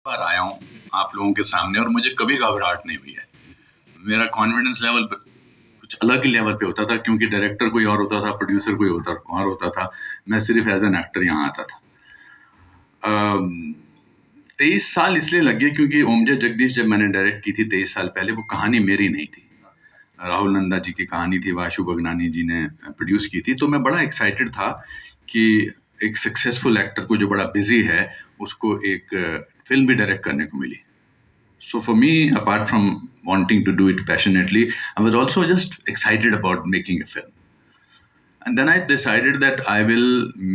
बार आया हूँ आप लोगों के सामने और मुझे कभी घबराहट नहीं हुई है। मेरा कॉन्फिडेंस लेवल कुछ अलग ही लेवल पे होता था क्योंकि डायरेक्टर कोई और होता था, प्रोड्यूसर कोई और होता था। मैं सिर्फ एज एन एक्टर यहाँ आता था। 23 साल इसलिए लगे क्योंकि ओमजे जगदीश जब मैंने डायरेक्ट की थी 23 साल पहले, वो कहानी मेरी नहीं थी, राहुल नंदा जी की कहानी थी, वाशु बगनानी जी ने प्रोड्यूस की थी। तो मैं बड़ा एक्साइटेड था कि एक सक्सेसफुल एक्टर को जो बड़ा बिजी है उसको एक फिल्म भी डायरेक्ट करने को मिली। So for me, apart from wanting to do it passionately, I was also just excited about making a film. And then I decided that I will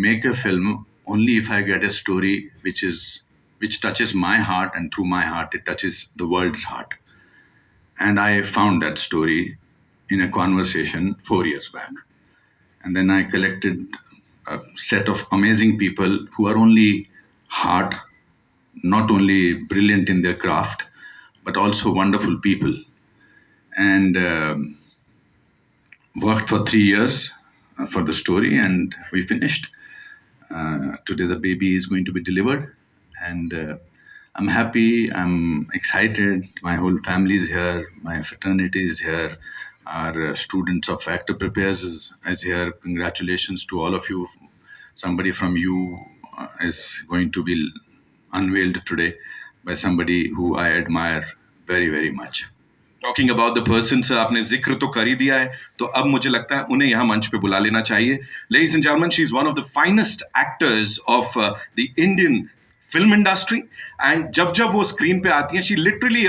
make a film only if I get a story which touches my heart, and through my heart it touches the world's heart. And I found that story in a conversation 4 years back. And then I collected a set of amazing people who are only heart, not only brilliant in their craft, but also wonderful people. And worked for 3 years for the story, and we finished. Today, the baby is going to be delivered, and I'm happy. I'm excited. My whole family is here. My fraternity is here. Our students of Actor Prepares is here. Congratulations to all of you. Somebody from you is going to be unveiled today by somebody who I admire very, very much. Talking about the person sir, आपने जिक्र तो कर ही दिया है, तो अब मुझे लगता है उन्हें यहाँ मंच पे बुला लेना चाहिए. Ladies and gentleman, she is one of the finest actors of the Indian film industry. And जब जब वो स्क्रीन पे आती हैं, she literally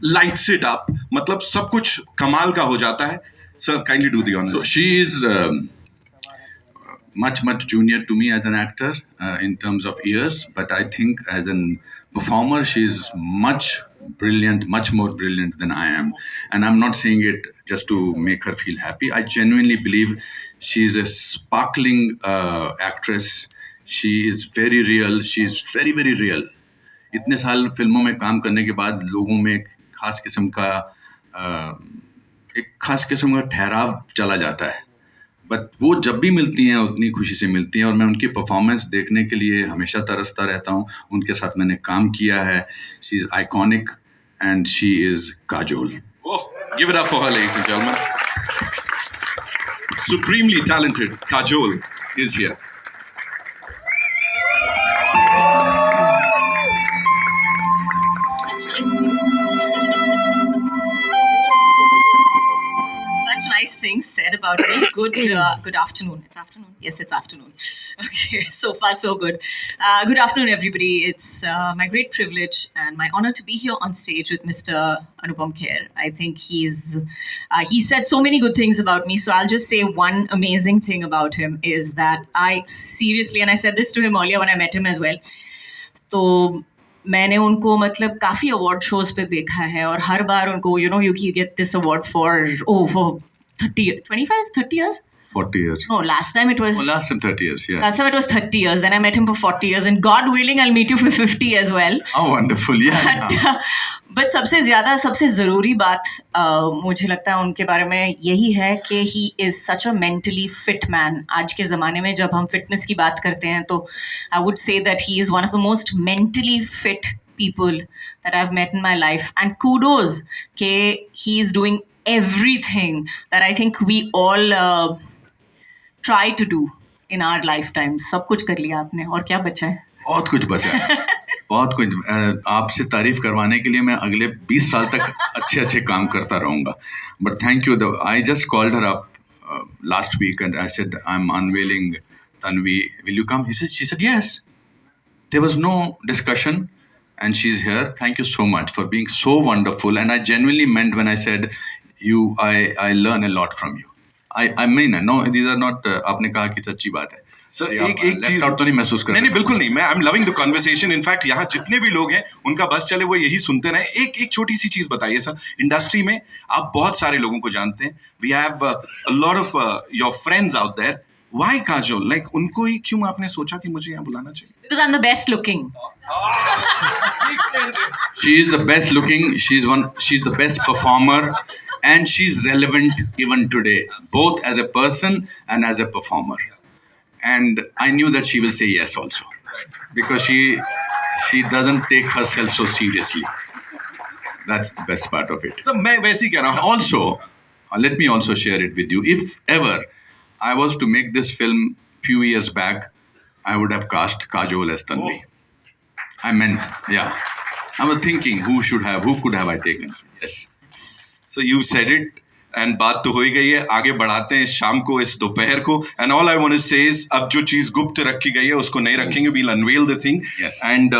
lights it up. मतलब सब कुछ कमाल का हो जाता है. Sir, kindly do the honours. So she is much junior to me as an actor in terms of years, but I think as a performer she's much brilliant, much more brilliant than I am. And I'm not saying it just to make her feel happy. I genuinely believe she's a sparkling actress. She is very real. She's very, very real. इतने साल फिल्मों में काम करने के बाद लोगों में एक खास किस्म का ठहराव चला जाता है, बट वो जब भी मिलती हैं उतनी खुशी से मिलती हैं, और मैं उनकी परफॉर्मेंस देखने के लिए हमेशा तरसता रहता हूँ. उनके साथ मैंने काम किया है. She is iconic and she is Kajol. Give it up for her, ladies and gentlemen. Supremely talented Kajol is here. Such nice things said about me. Good afternoon. It's afternoon. Yes, it's afternoon. Okay, so far so good. Good afternoon, everybody. It's my great privilege and my honor to be here on stage with Mr. Anupam Kher. I think he said so many good things about me. So I'll just say one amazing thing about him is that I seriously, and I said this to him earlier when I met him as well. तो मैंने उनको मतलब काफ़ी award shows पे देखा है, और हर बार उनको you get this award for 30 years. 40 years. No, last time it was. Oh, last time 30 years, yeah. Last time it was 30 years. Then I met him for 40 years, and God willing, I'll meet you for 50 as well. Oh, wonderful, yeah. But सबसे ज़रूरी बात मुझे लगता है उनके बारे में यही है कि he is such a mentally fit man. आज के ज़माने में जब हम फिटनेस की बात करते हैं तो I would say that he is one of the most mentally fit people that I've met in my life. And kudos कि he is doing everything that I think we all try to do in our lifetimes. सब कुछ कर लिया आपने, और क्या बचा है? बहुत कुछ बचा है. बहुत कुछ. आपसे तारीफ करवाने के लिए मैं अगले 20 साल तक अच्छे काम करता रहूँगा. But thank you. I just called her up last week and I said, I'm unveiling Tanvi. Will you come? She said yes. There was no discussion, and she's here. Thank you so much for being so wonderful. And I genuinely meant when I said I learn a lot from you. I mean, no, these are not. आपने कहा कि सच्ची बात है. Sir, एक चीज तो नहीं महसूस कर. नहीं, बिल्कुल नहीं. मैं I am loving the conversation. In fact यहाँ जितने भी लोग हैं उनका बस चले वो यही सुनते रहे. एक छोटी सी चीज बताइए सर. इंडस्ट्री में आप बहुत सारे लोगों को जानते हैं. We have a lot of your friends out there. Why Kajol? Like उनको ही क्यों आपने सोचा कि मुझे यहाँ बुलाना चाहिए? Because I'm the best looking. She is the best looking. She's the best performer. And she's relevant even today, both as a person and as a performer. And I knew that she will say yes also, because She doesn't take herself so seriously. That's the best part of it. तो मैं वैसे ही कह रहा And हूँ. also, let me also share it with you. If ever I was to make this film few years back, I would have cast Kajol as Tanvi. I meant, yeah. I was thinking who could have I taken? Yes. So you said it. And बात तो हो ही गई है. आगे बढ़ाते हैं शाम को, इस दोपहर को. And all I want to say is अब जो चीज गुप्त रखी गई है उसको नहीं रखेंगे. We'll unveil the thing. Yes. And